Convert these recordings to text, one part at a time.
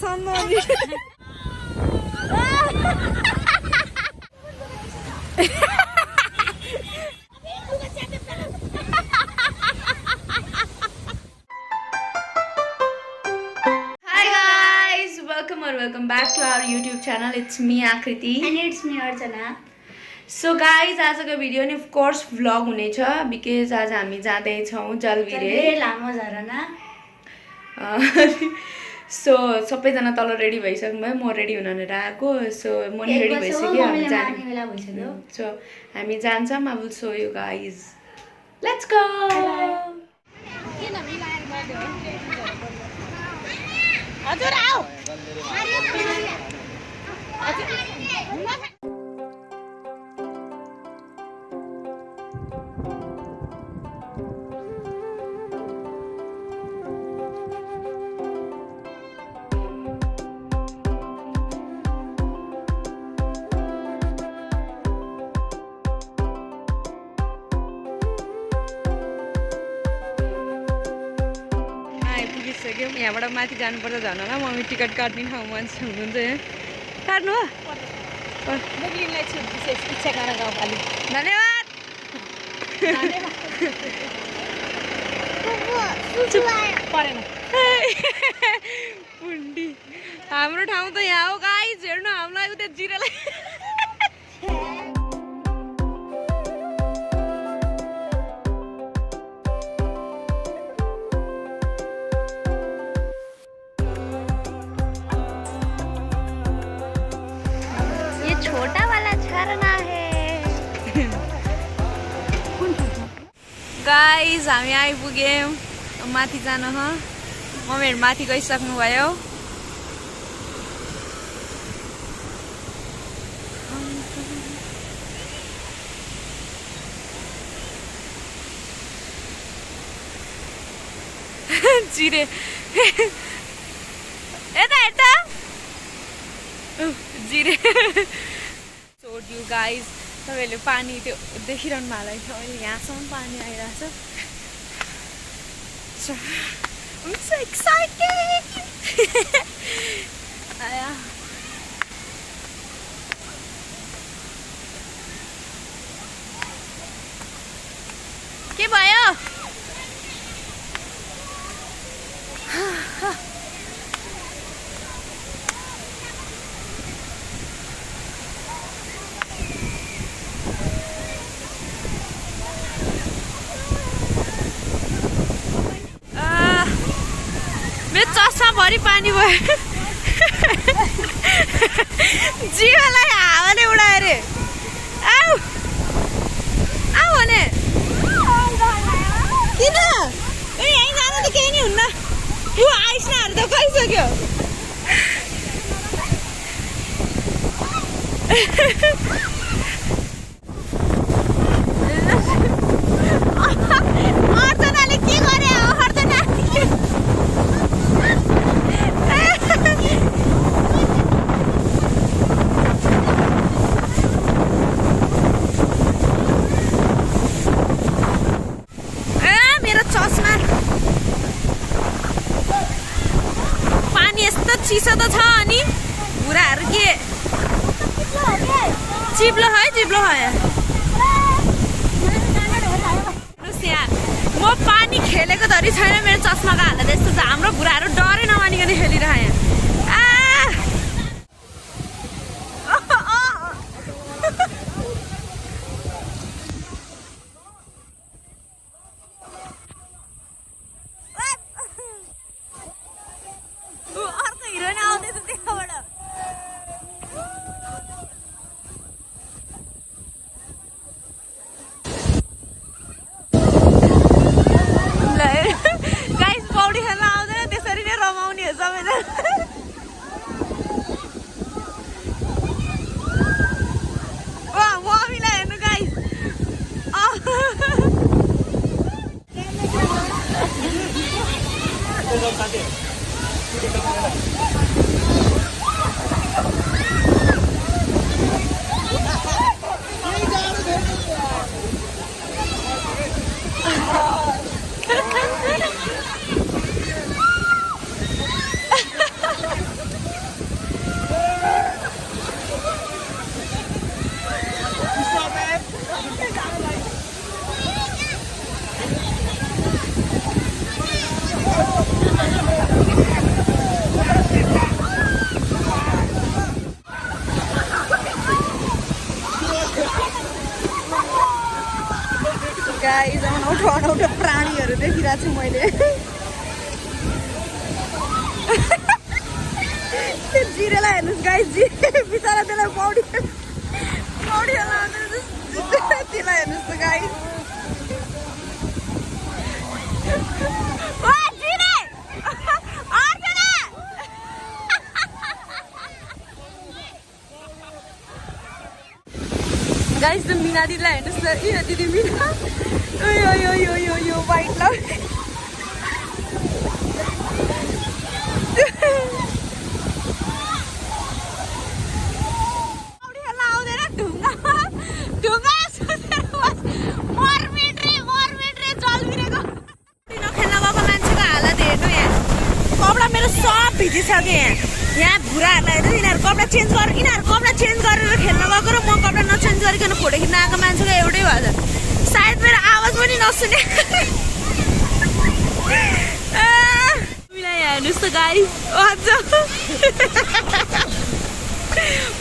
सम्म welcome back to our YouTube channel. It's me Aakriti and it's me Archana. So guys, आजको video नि of course vlog हुनेछ because आज हामी जाँदै छौं जलबिरे लामो झरना. So सबैजना तल रेडी भइसक्नु भयो, म रेडी हुन भनेर आएको. So म नि रेडी भइसक्यो, हामी जाने बेला भइसक्यो. So हामी जान्छौं. I will show you guys. Let's go. हजुर आऊ. यहाँबाट माथि जानुपर्छ झन् होला. मम्मी टिकट काट्ने ठाउँ मान्छे हुनुहुन्छ यहाँ. काट्नु हो? धन्यवाद. पुण्डी हाम्रो ठाउँ त यहाँ हो गाइस. हेर्नु हामीलाई उता जिरालाई. छोटा वाला झरना है. गाइस हामी आइपुग्यौं. माथि जान ह. मम्मीहरु माथि गइसक्नु भयो. जिरे एता एता जिरे. Showed you guys. तपाईहरुले पानी त्यो देखिरहनु मलाई छ. अहिले यहाँसम्म पानी आइराछ. So I'm so excited. आया. के भयो? भरि पानी भयो. जीवलाई हावाले उडायो रे. आऊ आऊ भने किन यहीँ जानु त केही नि हुन्न. यो आइसनाहरू त गइसक्यो. अर्चनाले के गरे हो? अर्चना चिसो त छ. अनि बुढाहरू के चिप्लो है चिप्लो है. म पानी खेलेको धरि छैन. मेरो चस्माको हालत यस्तो छ. हाम्रो बुढाहरू डरै नमानिकन खेलिरहे. गरिरहेको छु मैले जिरेलाई हेर्नुहोस् गाइस जी बिचरा त्यसलाई पौडी लाउँदैछ त्यसलाई हेर्नुहोस् त गाइस गाइस त मिना दिदीलाई हेर्नुहोस् त यो दिदी मिना यो वाइट लभ भिजिसक्यो यहाँ बुढाहरूलाई हेर्नु यिनीहरू कपडा चेन्ज गरेर खेल्न गएको र म कपडा नचेन्ज गरिकन फोटो खिच्न आएको मान्छेको एउटै भएछ सायद मेरो आवाज पनि नसुने हेर्नुहोस् त गाई अझ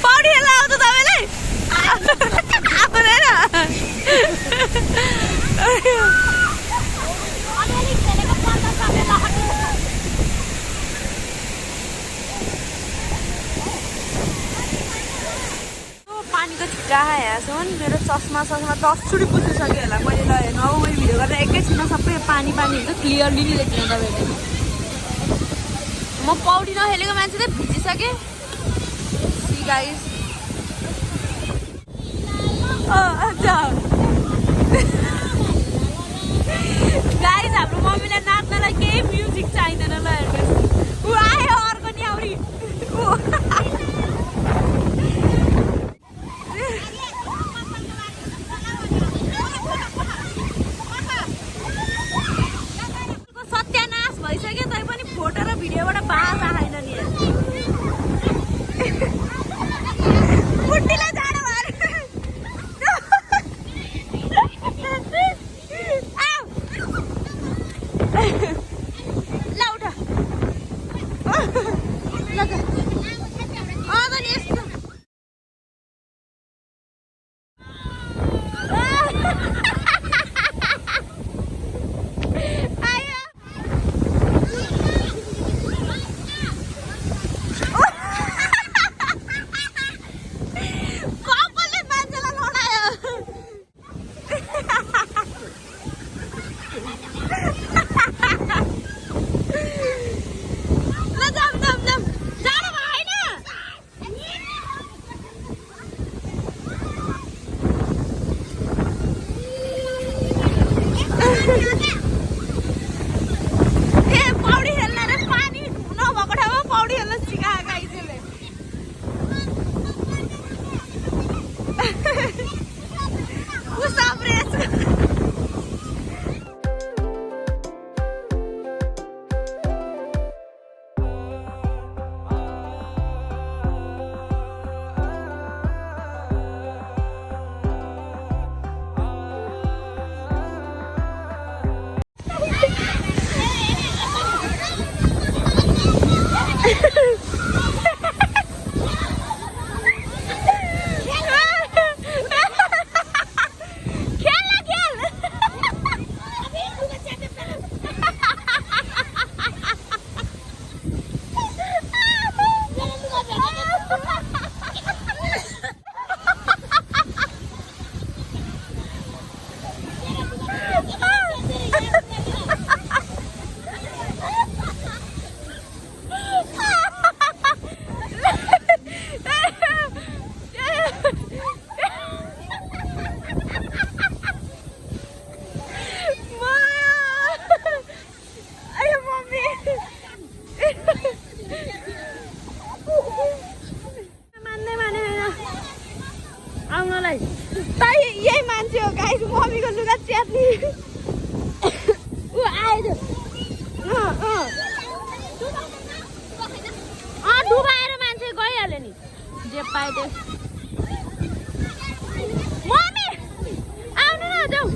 पौडी खेल्न आउँछ तपाईँलाई पानीको छिट्टा यहाँसम्म मेरो चस्मा 10 पुगिसक्यो होला मैले ल हेर्नु अब मैले भिडियो गरेर एकैछिनमा सबै पानी हुन्छ क्लियरली नि देख्नु तपाईँले म पौडी नखेलेको मान्छे चाहिँ भिजिसकेँ सी गाइस गाइस हाम्रो मम्मीलाई नाच्नलाई केही म्युजिक चाहिँदैन ल हेर्नुहोस् ऊ आयो अर्को नि आउरी यही मान्छे हो गाइस मम्मीको लुगा च्यात्ने ऊ आयो डुबाएर मान्छे गइहाल्यो नि जे पायो त्यो मम्मी आउनु न जाऊ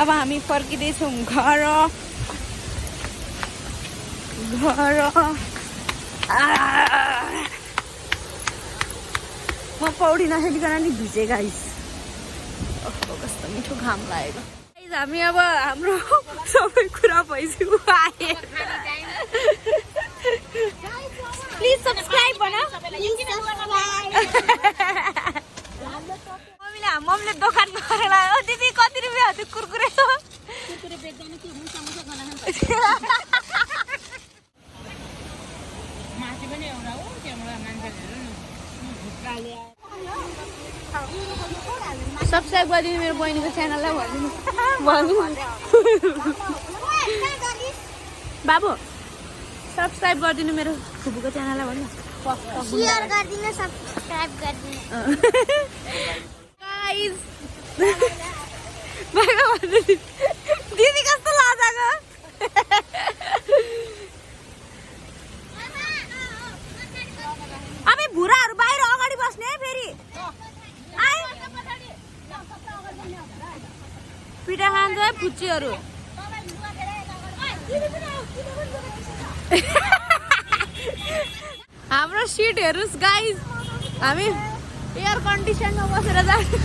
अब हामी फर्किँदैछौँ घर म पौडी नखेलिकन नि भिजे गाइस कस्तो मिठो घाम लागेको हामी अब हाम्रो सबै कुरा भइसक्यो आए प्लिज सब्स्क्राइब भन मम्मीले दोकान गरेर आयो दिदी कति रुपियाँ हो त्यो कुरकुरे सब्स्क्राइब गरिदिनु मेरो बहिनीको च्यानललाई भन्नु बाबु सब्स्क्राइब गरिदिनु मेरो फुपूको च्यानललाई भन्नु शेयर गरिदिनु सब्स्क्राइब गरिदिनु गाइस दिदी कस्तो लाजाको अब भुराहरू बाहिर अगाडि बस्ने है फेरि पिठा खान्छ है फुच्चीहरू हाम्रो सिट हेर्नुहोस् गाइस हामी एयर कन्डिसनमा बसेर जानु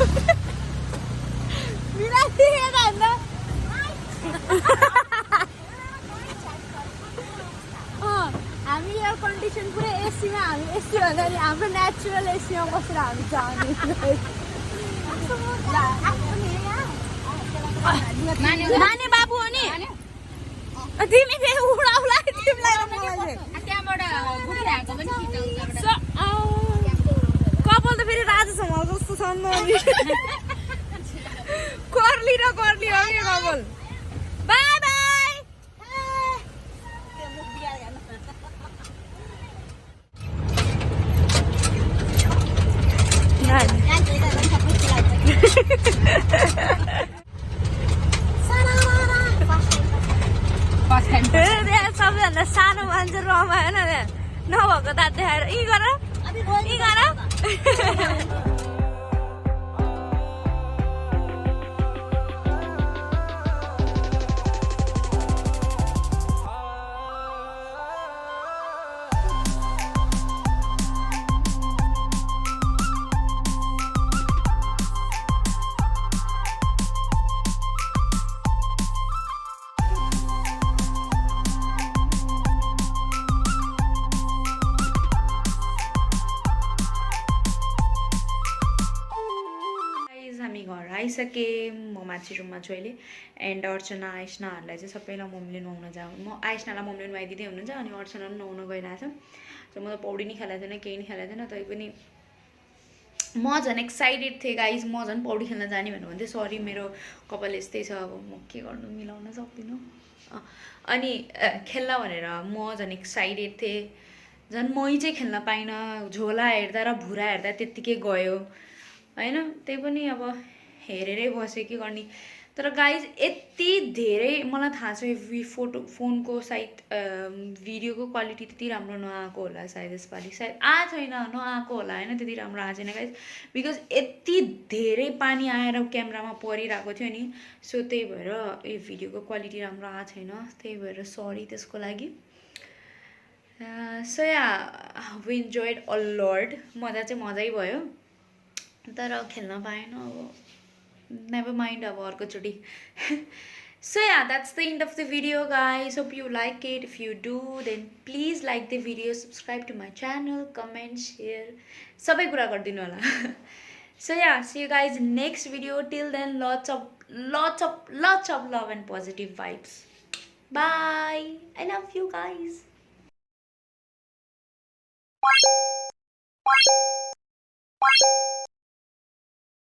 हामी एयर कन्डिसन पुरै एसीमा हामी एसी भन्दा नि हाम्रो नेचुरल एसीमा बसेर हामी जाने नानी बाबु हो नि तिमी फेरि उडाउला तिमीलाई कपाल त फेरि राजासँग जस्तो छ कर्ली र कर्ली हो कि कपाल बाई बाई सबैभन्दा सानो मान्छे रमाएन नभएको दाँत देखाएर यी गर हामी घर आइसके म माथि रुममा छु अहिले एन्ड अर्चना आइस्नाहरूलाई चाहिँ सबैलाई मम्मीले नुहाउन जाऊ म आइस्नालाई मम्मीले नुहाइदिँदै हुनुहुन्छ अनि अर्चना पनि नुहाउन गइरहेछ सो म त पौडी नि खेलाएको थिएन केही नि खेलाएको थिएन तै पनि म झन् एक्साइटेड थिएँ गाइज म झन् पौडी खेल्न जाने भनेर भन्थेँ सरी मेरो कपाल यस्तै छ अब म के गर्नु मिलाउन सक्दिनँ अनि खेल्न भनेर म झन् एक्साइटेड थिएँ झन् मै चाहिँ खेल्न पाइनँ झोला हेर्दा र भुरा हेर्दा त्यत्तिकै गयो हैन त्यही पनि अब हेरेरै बसेँ के गर्ने तर गाइज यति धेरै मलाई थाहा छ फोनको सायद भिडियोको क्वालिटी त्यति राम्रो नआएको होला सायद यसपालि सायद छैन नआएको होला हैन त्यति राम्रो आएको छैन गाइज बिकज यति धेरै पानी आएर क्यामेरामा परिरहेको थियो नि सो त्यही भएर यो भिडियोको क्वालिटी राम्रो आएको छैन त्यही भएर सरी त्यसको लागि so yeah we enjoyed a lot मजा चाहिँ मजै भयो तर खेल्न पाएन अब never mind अब अर्कोचोटि so yeah that's the end of the video guys hope you like it if you do then please like the video subscribe to my channel comment share सबै कुरा गरिदिनु होला so yeah see you guys in next video till then lots of love and positive vibes bye I love you guys